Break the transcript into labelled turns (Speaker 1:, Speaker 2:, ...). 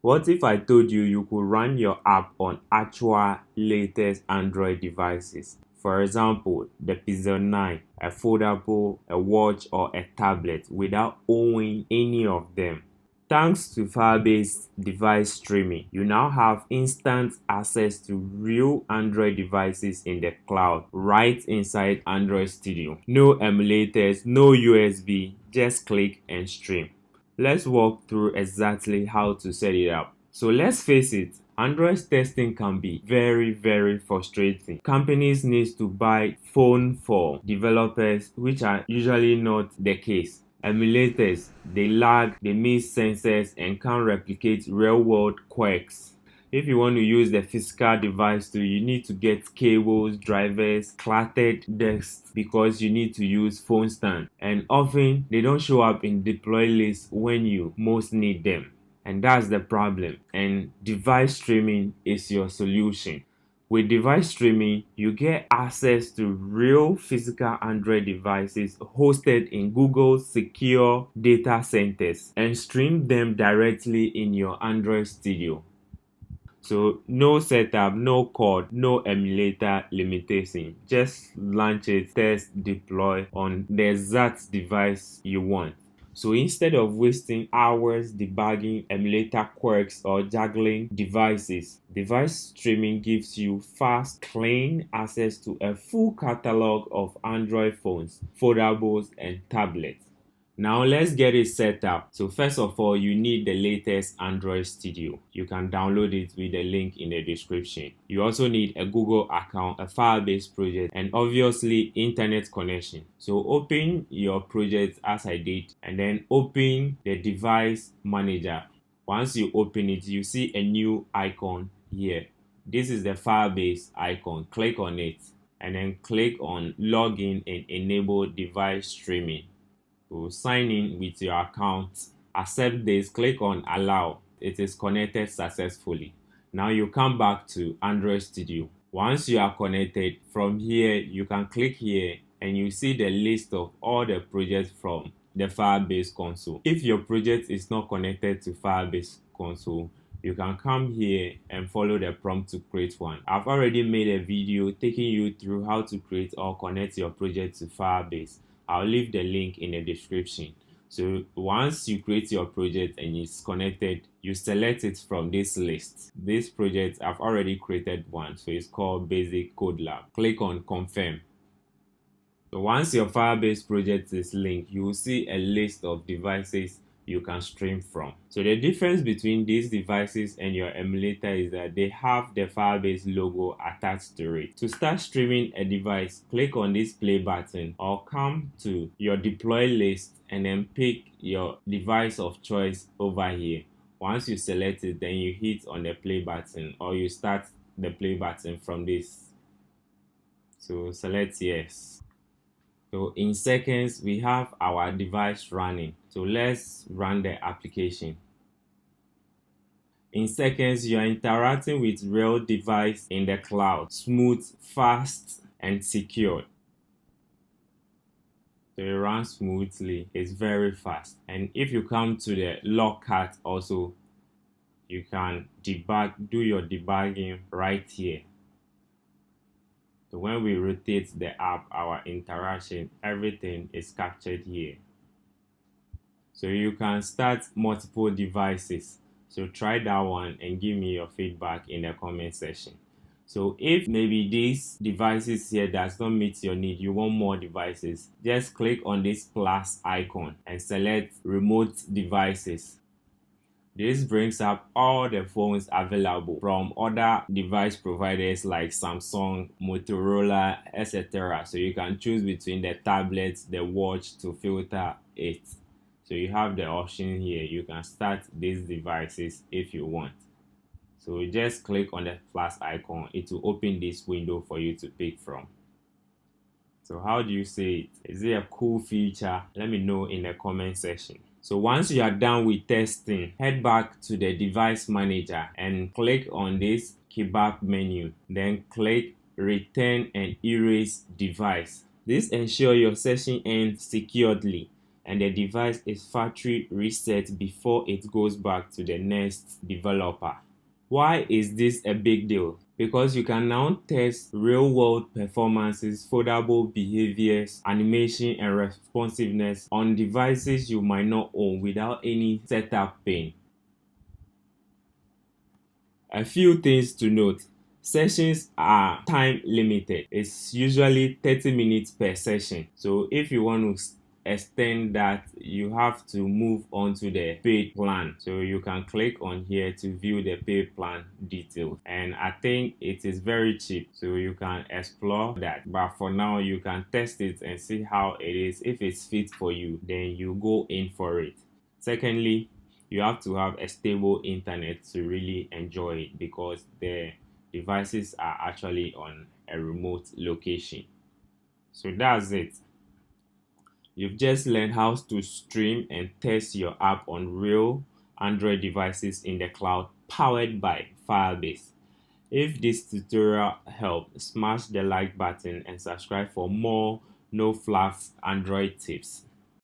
Speaker 1: What if I told you you could run your app on actual latest Android devices? For example, the Pixel 9, a foldable, a watch, or a tablet without owning any of them. Thanks to Firebase device streaming, you now have instant access to real Android devices in the cloud right inside Android Studio. No emulators, no USB, just click and stream. Let's walk through exactly how to set it up. So let's face it, Android testing can be very frustrating. Companies need to buy phone for developers, which are usually not the case. Emulators, they lag, they miss sensors, and can't replicate real-world quirks. If you want to use the physical device too, you need to get cables, drivers, cluttered disks because you need to use phone stand. And often, they don't show up in deploy lists when you most need them. And that's the problem. And device streaming is your solution. With device streaming, you get access to real physical Android devices hosted in Google's secure data centers and stream them directly in your Android Studio. So no setup, no code, no emulator limitation. Just launch it, test, deploy on the exact device you want. So instead of wasting hours debugging emulator quirks or juggling devices, device streaming gives you fast, clean access to a full catalog of Android phones, foldables, and tablets. Now let's get it set up. So first of all, you need the latest Android Studio. You can download it with the link in the description. You also need a Google account, a Firebase project, and obviously internet connection. So open your project as I did, and then open the device manager. Once you open it, you see a new icon here. This is the Firebase icon. Click on it and then click on login and enable device streaming. So sign in with your account, accept this, click on allow. It is connected successfully. Now you come back to Android Studio. Once you are connected, from here you can click here and you see the list of all the projects from the Firebase console. If your project is not connected to Firebase console, you can come here and follow the prompt to create one. I've already made a video taking you through how to create or connect your project to Firebase. I'll leave the link in the description. So once you create your project and it's connected, you select it from this list. This project, I've already created one, so it's called Basic Code Lab. Click on confirm. So once your Firebase project is linked, you will see a list of devices you can stream from. So the difference between these devices and your emulator is that they have the Firebase logo attached to it. To start streaming a device, click on this play button or come to your deploy list and then pick your device of choice over here. Once you select it, then you hit on the play button or you start the play button from this. So select yes. So in seconds, we have our device running. So let's run the application. In seconds, you are interacting with real device in the cloud, smooth, fast, and secure. So it runs smoothly, it's very fast. And if you come to the log cut also, you can do your debugging right here. So when we rotate the app, our interaction, everything is captured here. So you can start multiple devices. So try that one and give me your feedback in the comment section. So if maybe these devices here does not meet your need, you want more devices, just click on this plus icon and select remote devices. This brings up all the phones available from other device providers like Samsung, Motorola, etc. So you can choose between the tablets, the watch to filter it. So you have the option here. You can start these devices if you want. So just click on the plus icon. It will open this window for you to pick from. So how do you say it? Is it a cool feature? Let me know in the comment section. So once you are done with testing, head back to the device manager and click on this keyback menu. Then click return and erase device. This ensures your session ends securely. and the device is factory reset before it goes back to the next developer. Why is this a big deal? Because you can now test real-world performances, foldable behaviors, animation, and responsiveness on devices you might not own without any setup pain. A few things to note. Sessions are time limited. It's usually 30 minutes per session. So if you want to extend that, you have to move on to the paid plan. So you can click on here to view the paid plan details. And I think it is very cheap, so you can explore that. But for now, you can test it and see how it is. If it's fit for you, then you go in for it. Secondly, you have to have a stable internet to really enjoy it, because the devices are actually on a remote location. So that's it. You've just learned how to stream and test your app on real Android devices in the cloud, powered by Firebase. If this tutorial helped, smash the like button and subscribe for more no fluff Android tips.